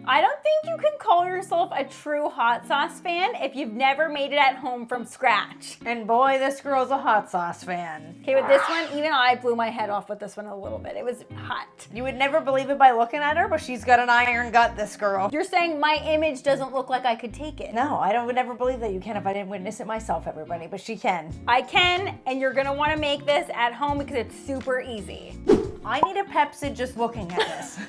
I don't think you can call yourself a true hot sauce fan if you've never made it at home from scratch. And boy, this girl's a hot sauce fan. Okay, with this one, even I blew my head off with this one a little bit. It was hot. You would never believe it by looking at her, but she's got an iron gut, this girl. You're saying my image doesn't look like I could take it. No, I would never believe that you can if I didn't witness it myself, everybody, but she can. I can, and you're gonna wanna make this at home because it's super easy. I need a Pepsi just looking at this.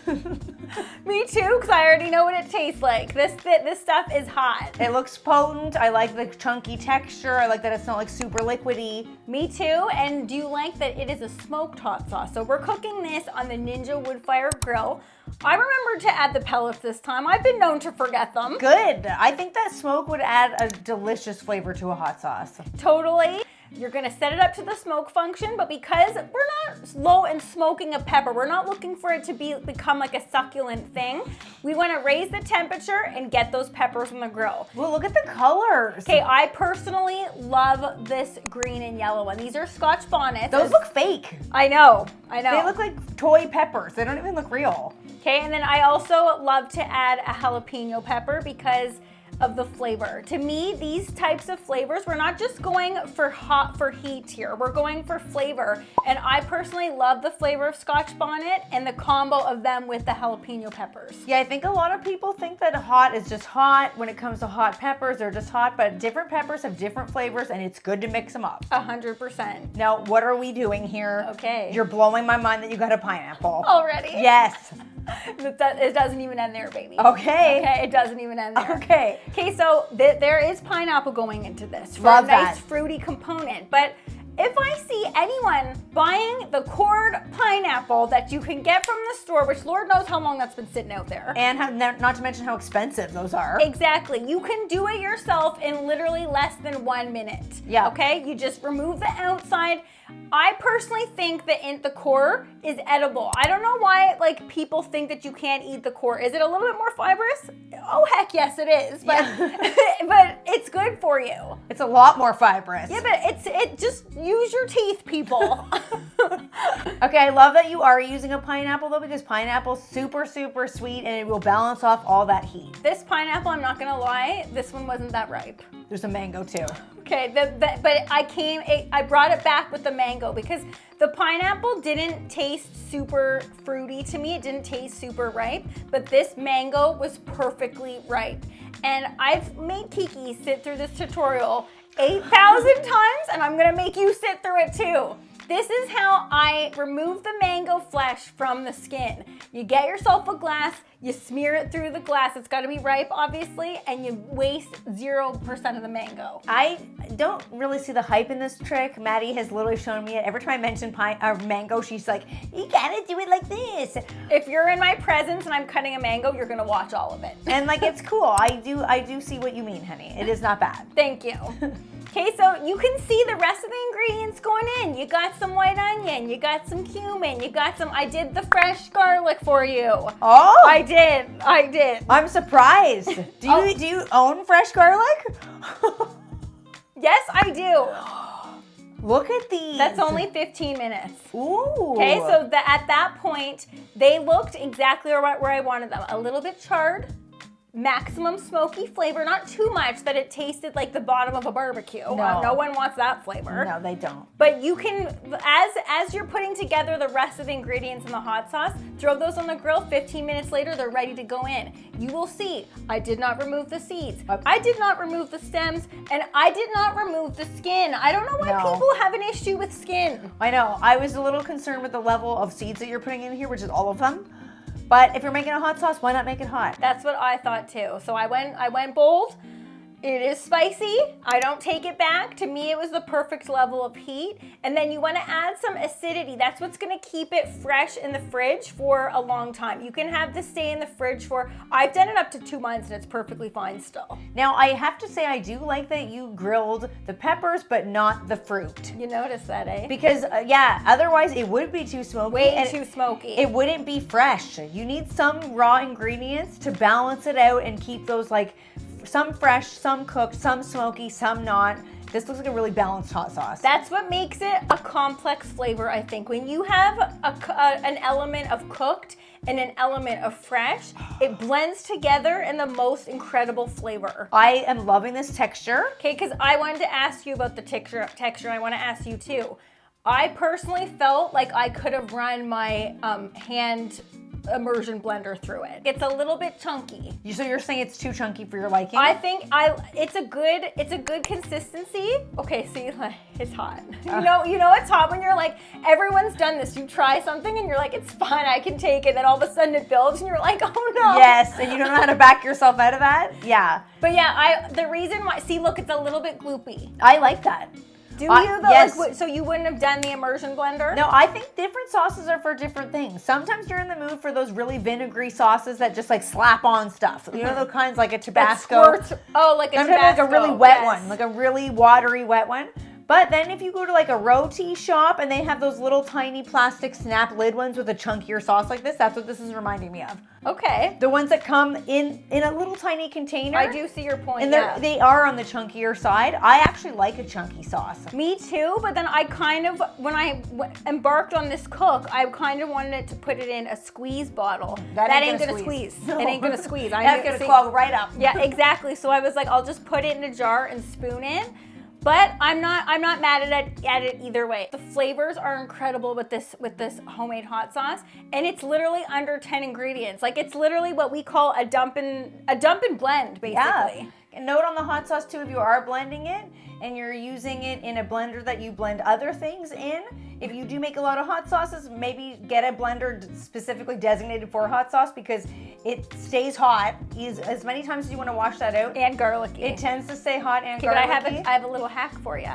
Me too, because I already know what it tastes like. This stuff is hot. It looks potent. I like the chunky texture. I like that it's not like super liquidy. Me too, and do you like that it is a smoked hot sauce? So we're cooking this on the Ninja Woodfire Grill. I remembered to add the pellets this time. I've been known to forget them. Good. I think that smoke would add a delicious flavor to a hot sauce. Totally. You're gonna set it up to the smoke function, but because we're not slow in smoking a pepper, we're not looking for it to become like a succulent thing. We wanna raise the temperature and get those peppers on the grill. Well, look at the colors. Okay, I personally love this green and yellow one. These are Scotch Bonnets. Those look fake. I know. They look like toy peppers. They don't even look real. Okay, and then I also love to add a jalapeno pepper because of the flavor. To me, these types of flavors, we're not just going for heat here. We're going for flavor. And I personally love the flavor of Scotch Bonnet and the combo of them with the jalapeno peppers. Yeah, I think a lot of people think that hot is just hot. When it comes to hot peppers, they're just hot, but different peppers have different flavors and it's good to mix them up. 100%. Now, what are we doing here? Okay. You're blowing my mind that you got a pineapple. Already? Yes. It doesn't even end there, baby. Okay. Okay, it doesn't even end there. Okay. Okay, so there is pineapple going into this for Love a nice that. fruity component. But if I see anyone buying the cored pineapple that you can get from the store, which Lord knows how long that's been sitting out there. And not to mention how expensive those are. Exactly. You can do it yourself in literally less than 1 minute. Yeah. Okay? You just remove the outside. I personally think that the core is edible. I don't know why people think that you can't eat the core. Is it a little bit more fibrous? Oh heck yes it is. But but it's good for you. It's a lot more fibrous. Yeah, but it just use your teeth, people. Okay, I love that you are using a pineapple though, because pineapple's super, super sweet and it will balance off all that heat. This pineapple, I'm not gonna lie, this one wasn't that ripe. There's a mango too. Okay, but I brought it back with the mango because the pineapple didn't taste super fruity to me. It didn't taste super ripe, but this mango was perfectly ripe. And I've made Kiki sit through this tutorial 8,000 times, and I'm gonna make you sit through it too. This is how I remove the mango flesh from the skin. You get yourself a glass, you smear it through the glass. It's gotta be ripe, obviously, and you waste 0% of the mango. I don't really see the hype in this trick. Maddie has literally shown me it. Every time I mention mango, she's like, you gotta do it like this. If you're in my presence and I'm cutting a mango, you're gonna watch all of it. And it's cool. I do see what you mean, honey. It is not bad. Thank you. Okay, so you can see the rest of the ingredients going in. You got some white onion, you got some cumin, I did the fresh garlic for you. Oh! I did. I'm surprised. Do you own fresh garlic? Yes, I do. Look at these. That's only 15 minutes. Ooh. Okay, so at that point, they looked exactly where I wanted them. A little bit charred, maximum smoky flavor, not too much that it tasted like the bottom of a barbecue. No. No one wants that flavor. No, they don't. But you can, as you're putting together the rest of the ingredients in the hot sauce, throw those on the grill. 15 minutes later, they're ready to go in. You will see, I did not remove the seeds. I did not remove the stems, and I did not remove the skin. I don't know why people have an issue with skin. I know. I was a little concerned with the level of seeds that you're putting in here, which is all of them. But if you're making a hot sauce, why not make it hot? That's what I thought too. So I went bold. It is spicy. I don't take it back. To me, it was the perfect level of heat. And then you want to add some acidity. That's what's going to keep it fresh in the fridge for a long time. You can have this stay in the fridge for, I've done it up to 2 months and it's perfectly fine still. Now, I have to say, I do like that you grilled the peppers, but not the fruit. You noticed that, eh? Because, otherwise it would be too smoky. Way too smoky. It wouldn't be fresh. You need some raw ingredients to balance it out and keep those some fresh, some cooked, some smoky, some not. This looks like a really balanced hot sauce. That's what makes it a complex flavor, I think. When you have an element of cooked and an element of fresh, it blends together in the most incredible flavor. I am loving this texture. Okay, because I wanted to ask you about the texture. I want to ask you too. I personally felt like I could have run my hand immersion blender through it. It's a little bit chunky. So you're saying it's too chunky for your liking? I think it's a good consistency. Okay, see, like, it's hot. You know it's hot when you're like, everyone's done this. You try something and you're like, it's fine, I can take it. Then all of a sudden it builds and you're like, oh no. Yes, and you don't know how to back yourself out of that? Yeah. But yeah, the reason why, see, look, it's a little bit gloopy. I like that. Do you though? Yes. Like, so you wouldn't have done the immersion blender? No, I think different sauces are for different things. Sometimes you're in the mood for those really vinegary sauces that just like slap on stuff. You know those kinds like a Tabasco. Like a Tabasco. Like a really wet one, like a really watery wet one. But then if you go to like a roti shop and they have those little tiny plastic snap lid ones with a chunkier sauce like this, that's what this is reminding me of. Okay. The ones that come in a little tiny container. I do see your point. And they are on the chunkier side. I actually like a chunky sauce. Me too, but then I kind of, when I embarked on this cook, I kind of wanted to put it in a squeeze bottle. That ain't gonna squeeze. No. It ain't gonna squeeze. That's gonna clog right up. Yeah, exactly. So I was like, I'll just put it in a jar and spoon it. But I'm not mad at it either way. The flavors are incredible with this homemade hot sauce, and it's literally under 10 ingredients. Like, it's literally what we call a dump and blend, basically. Yeah. And note on the hot sauce too, if you are blending it and you're using it in a blender that you blend other things in, if you do make a lot of hot sauces, maybe get a blender specifically designated for hot sauce because it stays hot as many times as you want to wash that out. And garlicky. It tends to stay hot and garlicky. But I have a little hack for you.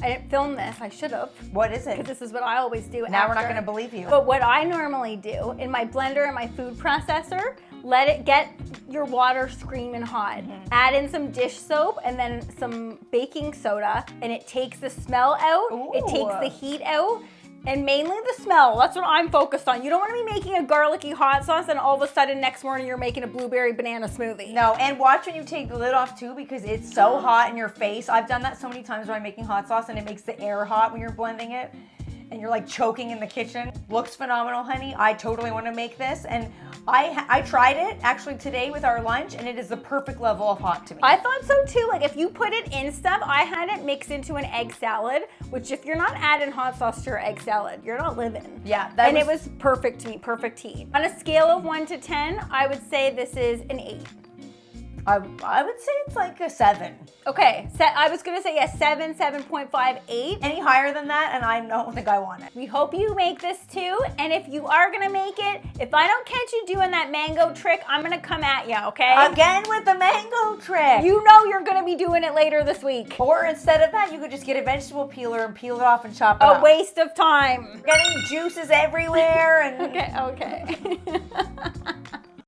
I didn't film this. I should have. What is it? Because this is what I always do. Now we're not going to believe you. But what I normally do in my blender and my food processor, let it get your water screaming hot. Mm-hmm. Add in some dish soap and then some baking soda, and it takes the smell out. Ooh. It takes the heat out. And mainly the smell. That's what I'm focused on. You don't want to be making a garlicky hot sauce and all of a sudden next morning you're making a blueberry banana smoothie. No, and watch when you take the lid off too because it's so hot in your face. I've done that so many times when I'm making hot sauce and it makes the air hot when you're blending it and you're like choking in the kitchen. Looks phenomenal, honey. I totally want to make this, and I tried it actually today with our lunch, and it is the perfect level of hot to me. I thought so too. Like, if you put it in stuff, I had it mixed into an egg salad, which if you're not adding hot sauce to your egg salad, you're not living. Yeah. It was perfect to me, perfect heat. On a scale of 1 to 10, I would say this is an 8. I would say it's like a 7. Okay, I was gonna say a 7, 7.5, 8. Any higher than that, and I don't think I want it. We hope you make this too, and if you are gonna make it, if I don't catch you doing that mango trick, I'm gonna come at you, okay? Again with the mango trick. You know you're gonna be doing it later this week. Or instead of that, you could just get a vegetable peeler and peel it off and chop it up. A waste of time. Getting juices everywhere and... Okay.